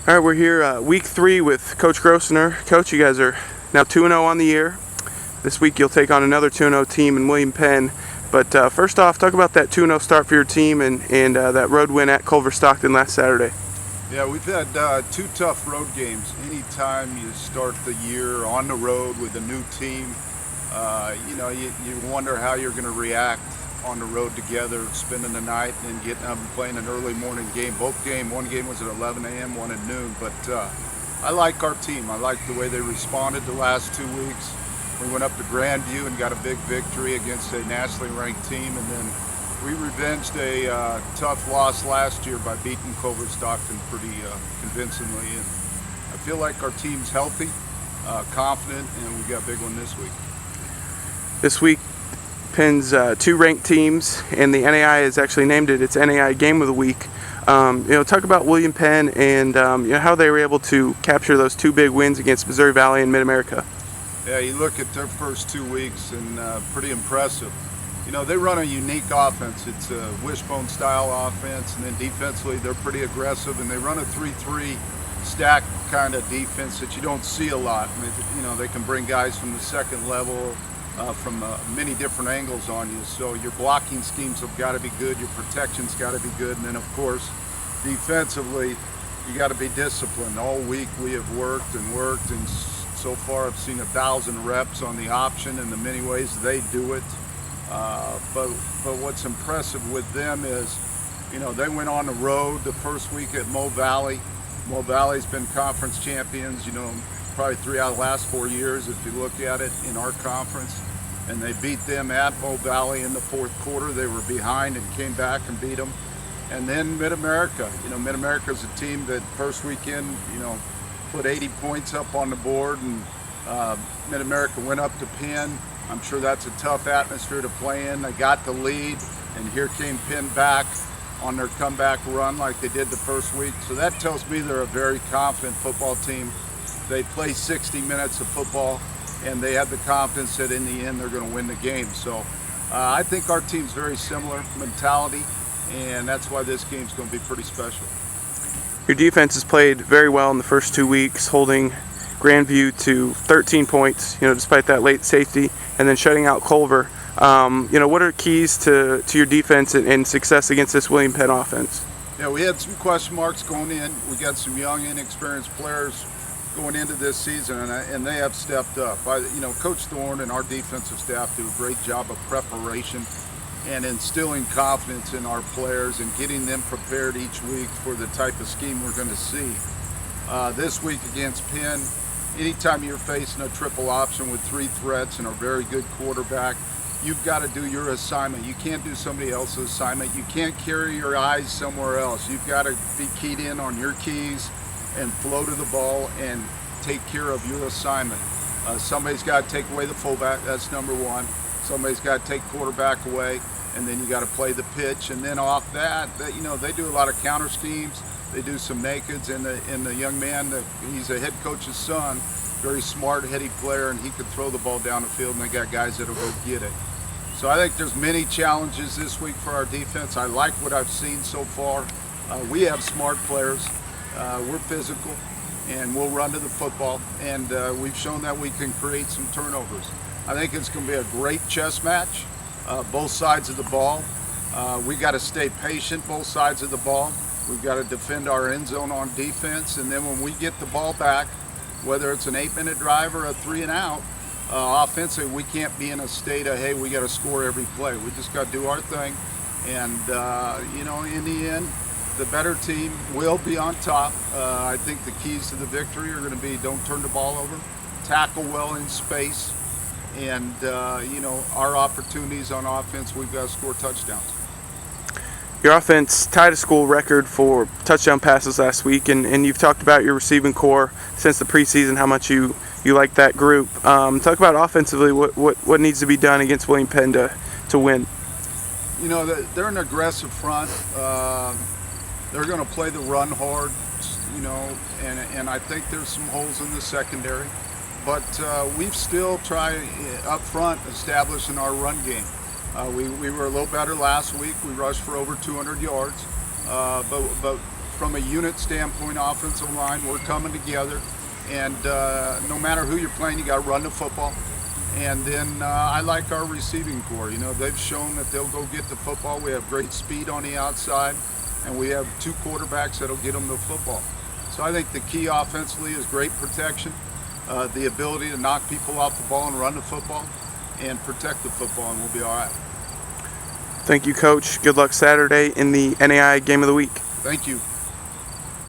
All right, we're here week 3 with Coach Grossner. Coach, you guys are now 2-0 on the year. This week you'll take on another 2-0 team in William Penn. But first off, talk about that 2-0 start for your team and that road win at Culver Stockton last Saturday. Yeah, we've had 2 tough road games. Anytime you start the year on the road with a new team, you wonder how you're going to react on the road together, spending the night and then getting up and playing an early morning game. One game was at 11 a.m., one at noon. But I like our team. I like the way they responded the last 2 weeks. We went up to Grandview and got a big victory against a nationally ranked team, and then we revenged a tough loss last year by beating Culver Stockton pretty convincingly. And I feel like our team's healthy, confident, and we got a big one this week. This week, Penn's 2 ranked teams, and the NAIA has actually named it its NAIA Game of the Week. Talk about William Penn and how they were able to capture those 2 big wins against Missouri Valley and Mid-America. Yeah, you look at their first 2 weeks and pretty impressive. They run a unique offense. It's a wishbone style offense, and then defensively they're pretty aggressive, and they run a 3-3 stack kind of defense that you don't see a lot. They can bring guys from the second level from many different angles on you. So your blocking schemes have got to be good, your protection's got to be good, and then of course defensively you got to be disciplined. All week we have worked, and so far I've seen 1,000 reps on the option in the many ways they do it. But what's impressive with them is, they went on the road the first week at Mo Valley. Mo Valley's been conference champions, probably 3 out of the last 4 years if you look at it in our conference. And they beat them at Mo Valley in the 4th quarter. They were behind and came back and beat them. And then Mid-America. Mid-America's a team that first weekend, put 80 points up on the board, and Mid-America went up to Penn. I'm sure that's a tough atmosphere to play in. They got the lead, and here came Penn back on their comeback run like they did the first week. So that tells me they're a very confident football team. They play 60 minutes of football, and they have the confidence that in the end they're going to win the game. So I think our team's very similar mentality, and that's why this game's going to be pretty special. Your defense has played very well in the first 2 weeks, holding Grandview to 13 points, despite that late safety, and then shutting out Culver. What are keys to your defense and success against this William Penn offense? Yeah, we had some question marks going in. We got some young, inexperienced players going into this season, and they have stepped up. Coach Thorne and our defensive staff do a great job of preparation and instilling confidence in our players and getting them prepared each week for the type of scheme we're going to see. This week against Penn, anytime you're facing a triple option with 3 threats and a very good quarterback, you've got to do your assignment. You can't do somebody else's assignment. You can't carry your eyes somewhere else. You've got to be keyed in on your keys and flow to the ball and take care of your assignment. Somebody's got to take away the fullback, that's number 1. Somebody's got to take quarterback away, and then you got to play the pitch. And then off that, they do a lot of counter schemes. They do some nakeds, and the young man, he's a head coach's son, very smart, heady player, and he can throw the ball down the field, and they got guys that'll go get it. So I think there's many challenges this week for our defense. I like what I've seen so far. We have smart players. We're physical, and we'll run to the football, and we've shown that we can create some turnovers. I think it's going to be a great chess match, both sides of the ball. We got to stay patient both sides of the ball. We've got to defend our end zone on defense, and then when we get the ball back, whether it's an 8-minute drive or a 3 and out, offensively, we can't be in a state of, hey, we got to score every play. We just got to do our thing, and in the end, the better team will be on top. I think the keys to the victory are going to be don't turn the ball over, tackle well in space, and our opportunities on offense, we've got to score touchdowns. Your offense tied a school record for touchdown passes last week, and you've talked about your receiving core since the preseason, how much you like that group. Talk about offensively what needs to be done against William Penn to win. They're an aggressive front. They're going to play the run hard, and I think there's some holes in the secondary. But we've still tried up front establishing our run game. We were a little better last week. We rushed for over 200 yards. But from a unit standpoint, offensive line, we're coming together. And no matter who you're playing, you got to run the football. And then I like our receiving core. You know, they've shown that they'll go get the football. We have great speed on the outside, and we have 2 quarterbacks that'll get them the football. So I think the key offensively is great protection, the ability to knock people off the ball and run the football, and protect the football, and we'll be all right. Thank you, Coach. Good luck Saturday in the NAIA Game of the Week. Thank you.